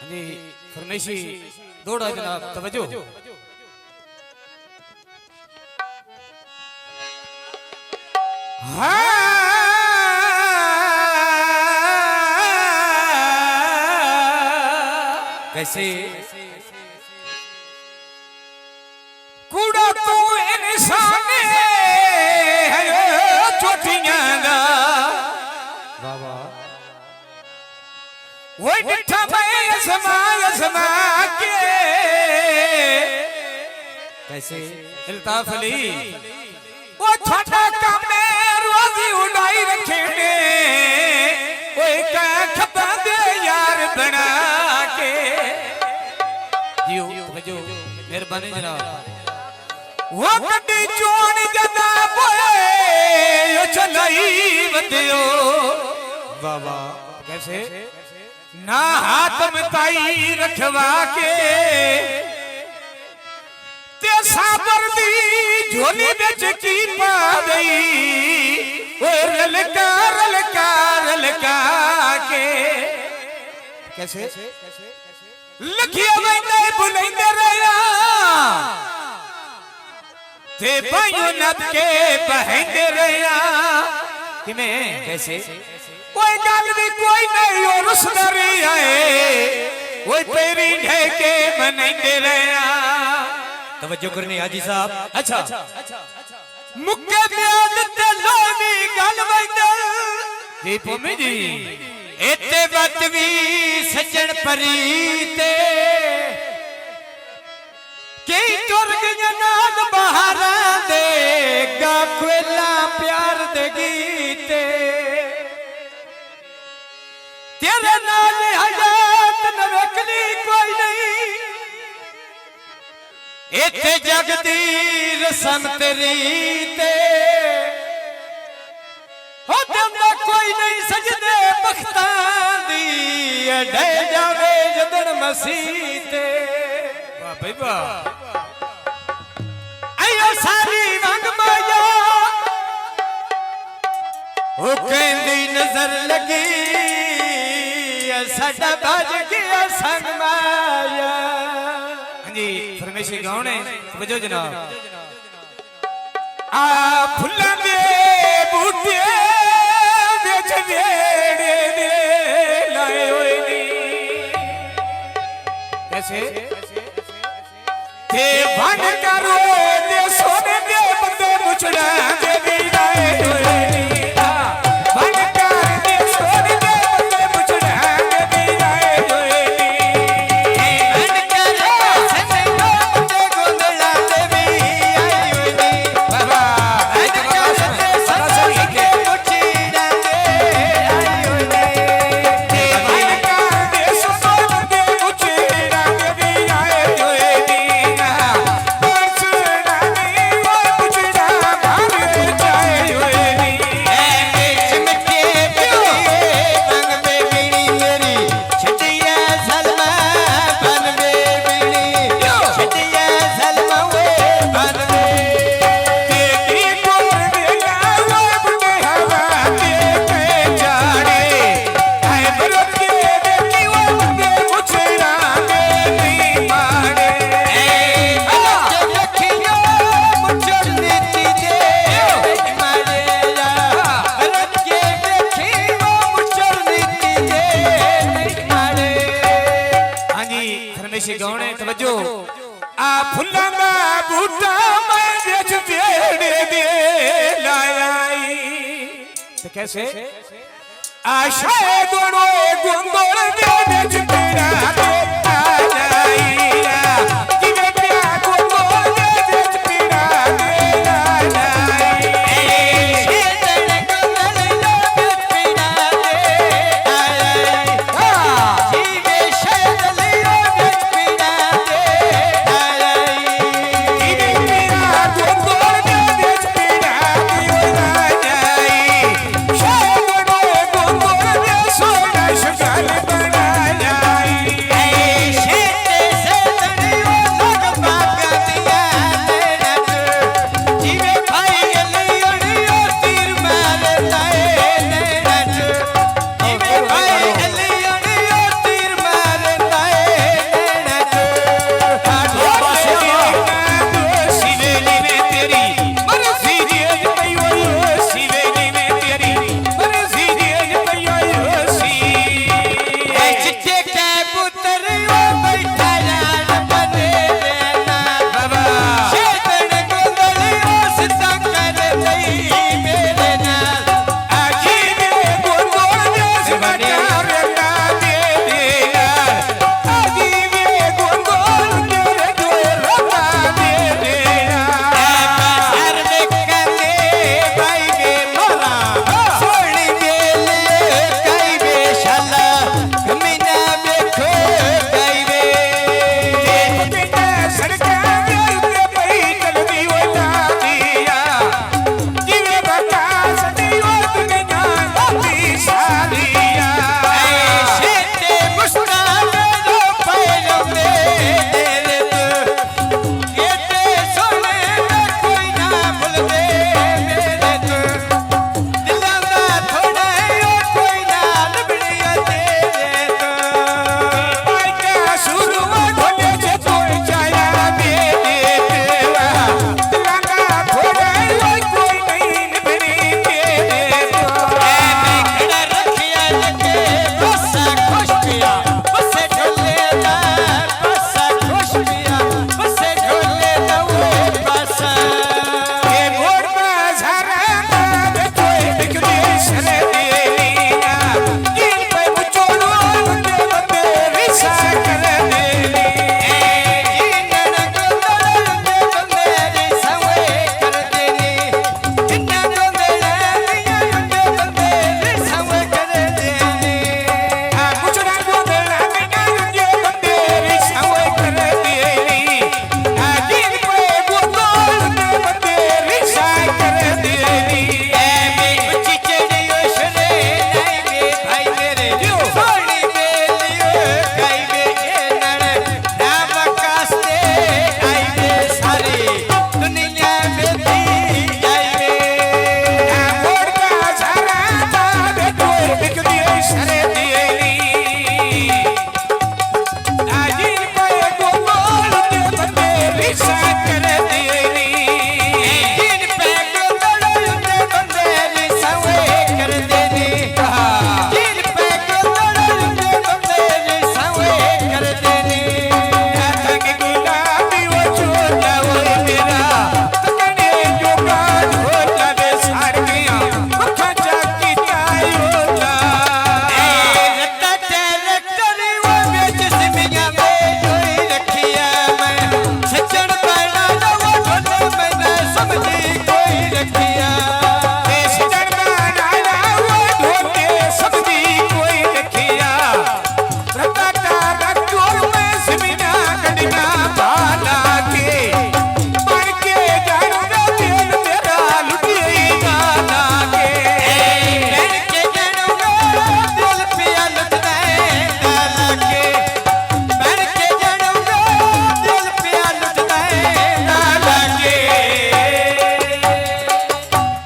जी फरमाइशी दौड़ा जनाब तवज्जो। कैसे कूड़ा तू इंसान है चोटियां दा बाबा वो डिठा मैं असमा के कैसे इल्ताफ अली वो छोटा काम में रोजी उड़ाई रखे ने ओए का खपा दे यार बना के जियो तवज्जो मेहरबानी जनाब। वो कटी चोण जदा बोए यो चलाई वदियो बाबा कैसे ना हाथ में ताई रखवा के ते साबर दी झोली बिच की पा गई ओ ललका के कैसे लिखिया मैंने बुलेंदे रहा ते भाइयों नब के बहेंदे रहा कि मैं कैसे कोई गल भी कोई नहीं और उस डरी आए वो तेरी ढेके मनाइंदे रहा। तवज्जो करनी हाजी साहब। अच्छा मुक्के ब्याद ते लोनी गल वैंदे जी भूमि जी एते बत भी सजन परीते कई तुर गया नाद बहारा दे गाखवेला प्यार दे गीते तेरे नाल हयात नवकली कोई नहीं एते जगदी रसम तेरी ते हो दंदा कोई नहीं सजदे बख्तां दी अडे जावे जदन मसीते वाह भाई वाह आयो सारी वंग माया ओ कहंदी नजर लगी साडा बाज गया संग माया। हाँ जी फरमाइशी गाने तवज्जो जनाब। आ फुल्लां दे बूटे विच वेड़े दे लाए होए नी कैसे ते वन करो दे सोने दे बंदे मुछड़ा दे भी लाए होए नी वन कर दे सोने दे बंदे मुछड़ा दे भी लाए होए नी वन कर सने दो बंदे गोंदला दे भी आई होए नी बाबा वन कर दे सने के मुछड़ा दे आई होए नी वन कर दे सोने बंदे मुछड़ा दे भी आए होए नी मुछड़ा नी वो मुछड़ा भागे जाए होए नी चमके बन बेबीनी मेरी छटिया सलमा बन बेबीनी छटिया सलमा वे बन बे तेरी कोर दिया वो बुके हवा के जाने है बरत के देखी वो बंदे मुछड़ा के नी मारे जब लखियो मुझर नीति दे मारे गलत के देखियो मुझर नीति दे मारे। हाँ जी फरमाइशी गाने तवज्जो। आ फुल्लां दा बूटा मैं विच वेड़े दे लायाई ते कैसे आ शायद गोंदोल दे